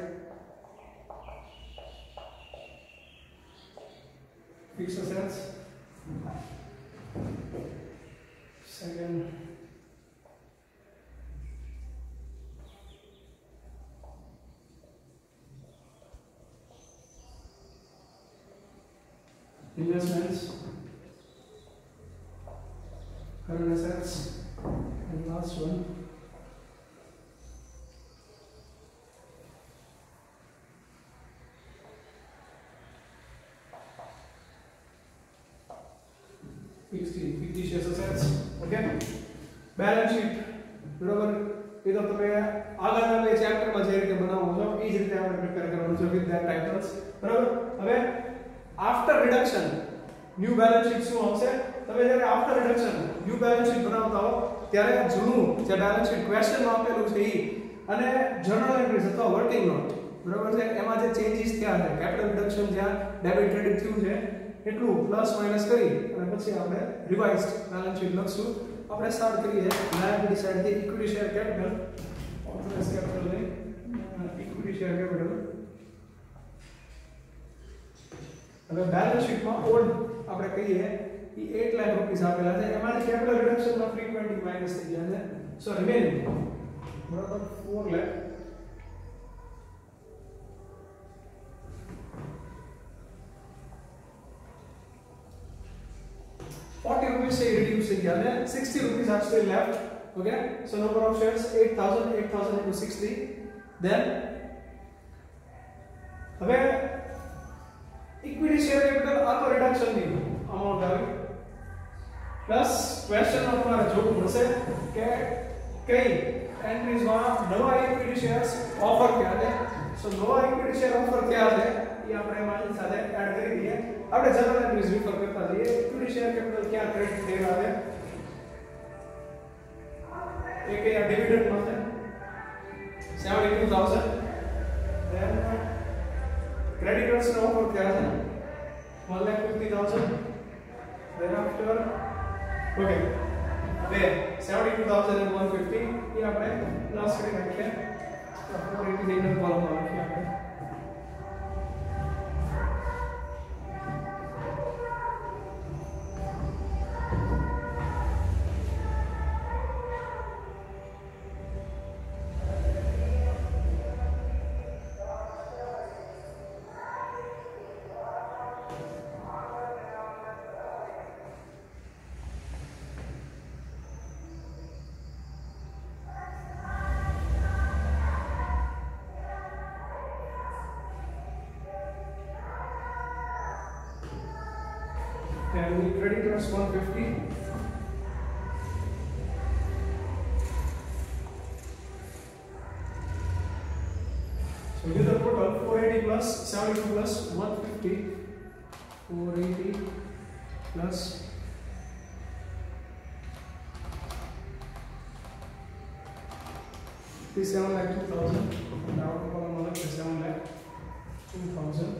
fixed assets. Second, investments, current assets, and last one, fictitious assets. Okay, balance sheet. બરોબર, એ તો તમે આગળના બે ચેપ્ટરમાં જે રીતે બનાવો છો એ જ રીતે આપણે પ્રિપેર કરવાનું છે વિથ ધેટ ટાઇટલ્સ. બરોબર, હવે after reduction new balance sheet શું આવશે? તમે જ્યારે after reduction new balance sheet બનાવતા હો ત્યારે જૂનું જે બેલેન્સ શીટ ક્વેશ્ચનમાં આપેલું છે એ અને જર્નલ એન્ટ્રીઝ અથવા વર્કિંગ નોટ, બરોબર છે, એમાં જે ચેન્જીસ થયા છે, કેપિટલ રિડક્શન જ્યાં ડેબિટ ક્રેડિટ થયું છે એટલું પ્લસ માઈનસ કરી અને પછી આપણે રિવાઇઝડ બેલેન્સ શીટ લખશું. આપણે સ્ટાર્ટ કરીએ લાયબિલિટી સાઈડ થી equity share capital, authorised capital ને ઇક્વિટી શેર કેપિટલ. હવે બેલેન્સ શીટમાં ઓલ્ડ આપણે કહીએ એ 8 લાખ રૂપિયા આપેલા છે, એમાંથી કેપિટલ રિડક્શનમાં 320 માઈનસ થઈ ગયા છે, સો રિમેનિંગ બરાબર 4 લાખ. ₹40 से reduce किया है, ₹60 are still left. Okay, so number of shares 8,000 into 60. Then હવે equity share capital આ તો reduction ની amount આવી પ્લસ ક્વેશ્ચન માં તમારે જોવું પડશે કે કઈ એન્ટ્રીઝ માં નવા equity shares ઓફર થયા છે. સો નવા equity share ઓફર થયા છે એ આપણે એમાં સાથે એડ કરી દઈએ. આપણે જનરલ એન્ટ્રીઝ રીફર કરતા જઈએ. ઇક્વિટી શેર કેપિટલ ક્યાં ક્રેડિટ થયેલા છે? એક એ ડિવિડન્ડ માં છે 72,000. ધેન ક્રેડિટર્સ નો ઓફર થયા છે 1,50,000. ધેન આફ્ટર ઓકે બે 72,000 and 150 એ આપણે પ્લસ કરી નાખીએ. તો 489 કોલમમાં લખીએ આપણે. And the creditors 150. So with the total 480 plus 72 plus 150, 480 plus 7,02,000. Now column 7,02,000.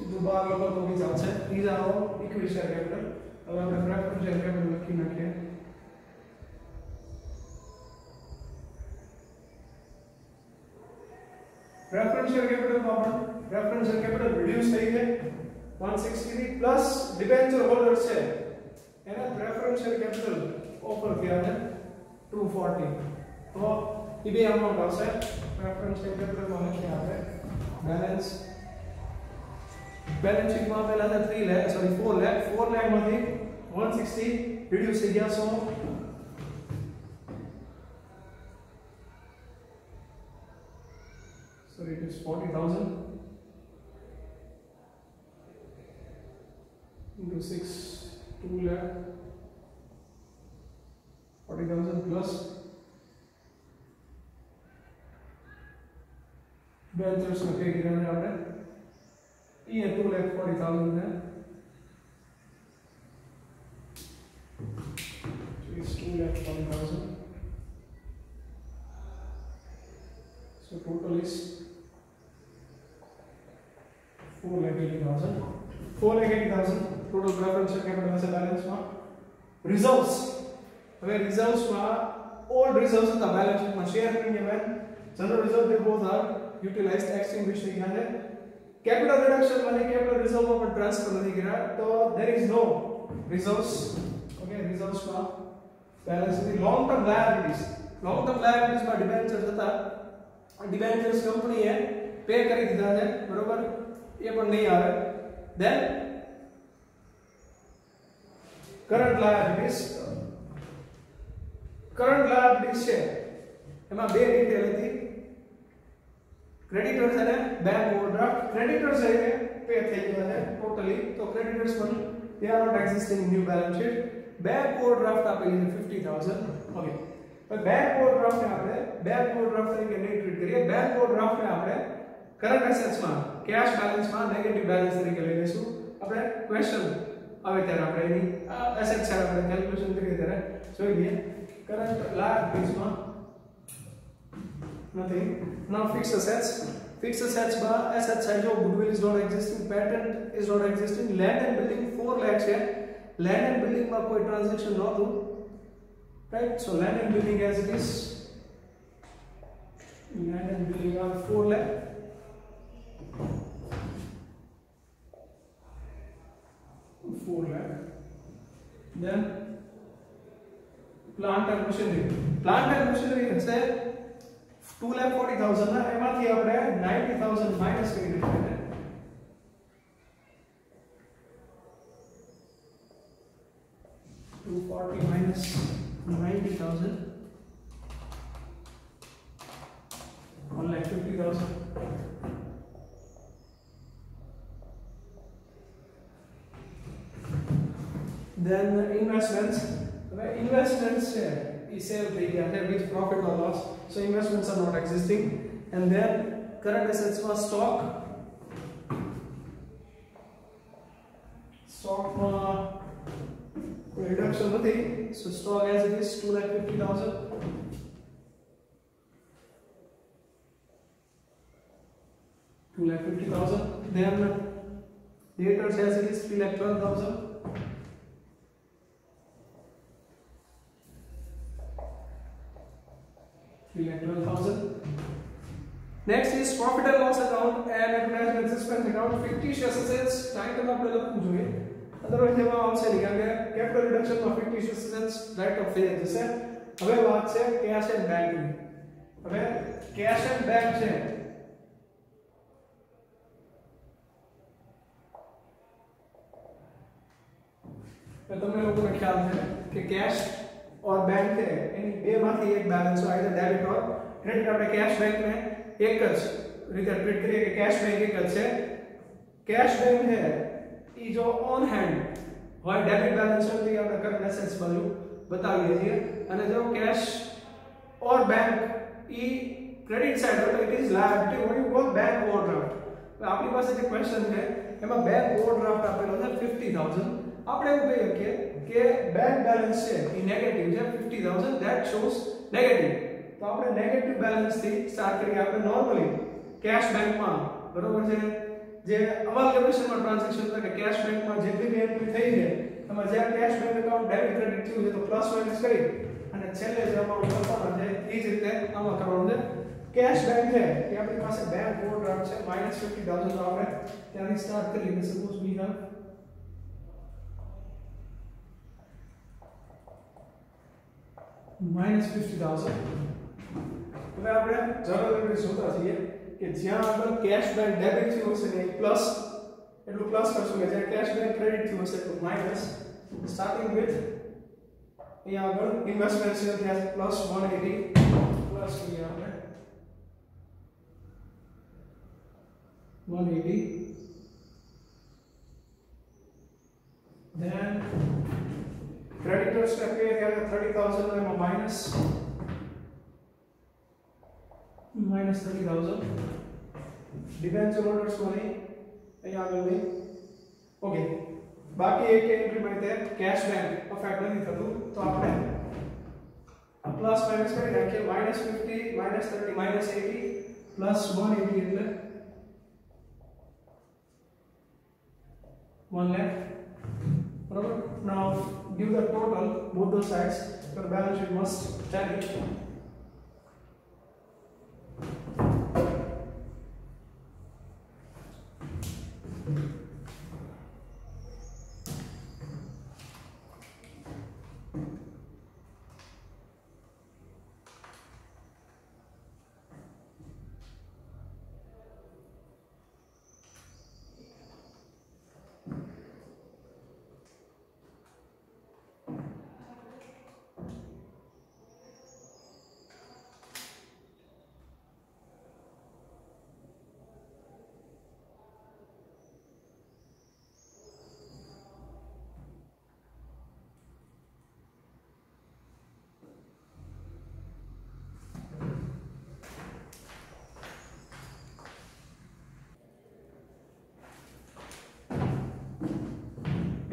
સીધું બાર લોકો તો બી ચાલશે. these are all equity share capital. હવે આપણે પ્રેફરન્સ શેર કેપિટલ લખી નાખીએ. પ્રેફરન્સ શેર કેપિટલ માં પણ પ્રેફરન્સ શેર કેપિટલ રિડ્યુસ થઈ ગઈ 163 પ્લસ ડિબેન્ચર હોલ્ડર છે એને પ્રેફરન્સ શેર કેપિટલ ઓફર થયા છે 240. તો એ બે અમાઉન્ટ આવશે. પ્રેફરન્સ શેર કેપિટલ માં લખીએ આપણે બેલેન્સ શીટ માં પહેલા હતા 3 લાખ સોરી 4 લાખ માંથી 160 રિડ્યુસ થઈ ગયા. so it is 40,000 into 6 2 lakh 40,000 plus benchers में क्या गिराने आपने ये 2,40,000 है. So it's 2,40,000. So total is 4,80,000. 4,80,000 total preference capital as a balance में. Reserves. अगर reserves में all reserves का balance में share premium है. General reserve they both are utilized extinguished नहीं है. कैपिटल रिडक्शन माने कैपिटल रिजर्व में ट्रांसफर नहीं करा तो there is no reserves okay reserves में balance the long term liabilities में डिबेंचर्स હતા डिबेंचर्स कंपनी है पे કરી દીધા છે બરોબર એ પણ નહીં આવે then current liabilities છે એમાં બે ડિટેલ હતી क्रेडिटर्स है बैंक ओवरड्राफ्ट क्रेडिटर्स है पे થઈ ગયા છે ટોટલી તો ક્રેડિટર્સ પણ they are not existing in new balance sheet bank overdraft આપેલી છે 50000 ओके तो बैंक ओवरड्राफ्ट ने આપણે बैंक ओवरड्राफ्ट તરીકે નહીં ટ્રીટ કરીએ बैंक ओवरड्राफ्ट ने આપણે करंट एसेट्स માં कैश बैलेंस માં नेगेटिव बैलेंस તરીકે લઈ લેશું આપણે क्वेश्चन આવે ત્યારે આપણે એની એસેટ સાઈડ આપણે કેલ્ક્યુલેશન કરીએ ત્યારે જોઈ લઈએ करंट लायबिलिटीज માં nothing now fixed assets by asset side of goodwill is not existing patent is not existing land and building 4 lakhs है land and building में कोई transaction ना हो right so land and building as it is land and building are 4 lakh then plant and machinery है 2,40,000 ના એમાંથી આપણે 90,000 minus કરી દઈએ 240 minus 90,000 1,50,000 then investments is sale થઈ ગયા છે with profit or loss so investments are not existing and then current assets for stock reduction nothing so stock as it is 2,50,000 then debtors as it is 3,12,000 3,12,000 next is profit and loss account and advertisement expense account fictitious assets title આપણે લખવું જોઈએ otherwise એમાં આવશે નહીં કારણ કે capital reduction માં fictitious assets right of થઈ જશે હવે વાત છે કેશ એન્ડ બેંક ની હવે કેશ એન્ડ બેંક છે તો તમને લોકોને ખ્યાલ છે કે કેશ और बैंक है यानी बे माथी एक बैलेंस हो आइदर डेबिट और क्रेडिट આપણે कैश बैंक में एक જ રીતે ટ્રીટ કરીએ કે कैश बैंक એક જ છે कैश बैंक है ई जो ऑन हैंड હોય डेबिट बैलेंस होती આપણે करंट एसेट्स बाजू बताવીએ છીએ અને જો कैश और बैंक ई क्रेडिट साइड એટલે it is liability what you call bank overdraft તો આપણી પાસે જે ક્વેશ્ચન છે એમાં बैंक ओवरड्राफ्ट આપેલો છે 50,000 આપણે એવું કહીએ કે बैंक बैलेंस છે એ નેગેટિવ છે 50,000 that shows negative તો આપણે નેગેટિવ બેલેન્સ થી સ્ટાર્ટ કરીએ આપણે નોર્મલી કેશ બેંક માં બરોબર છે જે અમલકેશન માં ટ્રાન્ઝેક્શન એટલે કે કેશ બેંક માં જેટલી બી એન્ટ્રી થઈ છે એમાં જે cash bank account debit credit થયું છે તો પ્લસ માઈનસ કરી અને છેલ્લે જે અમાઉન્ટ લખવાનું છે એ જ રીતે આમાં કરવાનું છે કેશ બેંક છે કે આપણી પાસે બેંક ઓવરડ્રાફ્ટ છે -50,000 તો આપણે ત્યાંથી સ્ટાર્ટ કરીએ કે સપોઝ વી હેવ -50,000 હવે આપણે જનરલી શોધતા છીએ કે જ્યાં આગળ કેશ બેંક ડેબિટ થયું હશે ને પ્લસ એટલું પ્લસ કરશું કે જ્યાં કેશ બેંક ક્રેડિટ થયું હશે તો માઈનસ સ્ટાર્ટિંગ વિથ અહીંયા આગળ ઇન્વેસ્ટમેન્ટ છે ત્યાં +180 પ્લસ કરીએ આપણે 180 then creditors का पे क्या 30,000 में minus 30,000 डिबेंचर होल्डर्स को नहीं અહીંયા આગળ નહીં ઓકે બાકી એક એન્ટ્રી માં તે કેશ બેંક અફેક્ટ નથી થતું તો આપણે આ પ્લસ માઈનસ કરી નાખીએ -50 -30 -80 +180 એટલે 1 lakh बराबर now give the total both the sides your balance sheet must tally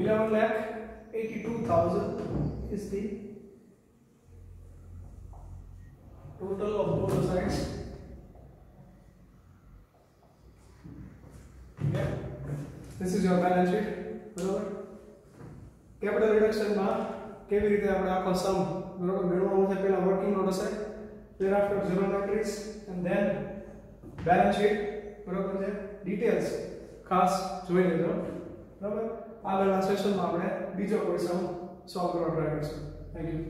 11,82,000 is the total of both the sides. Yeah, this is your balance sheet. બરોબર. કેપિટલ રિડક્શન માં કેવી રીતે આપણે આખો સમ બરોબર મેળવવાનું છે. પહેલા વર્કિંગ નોટ હશે, thereafter journal entries and then balance sheet. બરોબર છે. ડિટેલ્સ ખાસ જોઈ લેજો. બરાબર. આગળના સેશનમાં આપણે બીજો કોઈ સમ સોલ્વ કરવા ટ્રાય કરીશું. Thank you.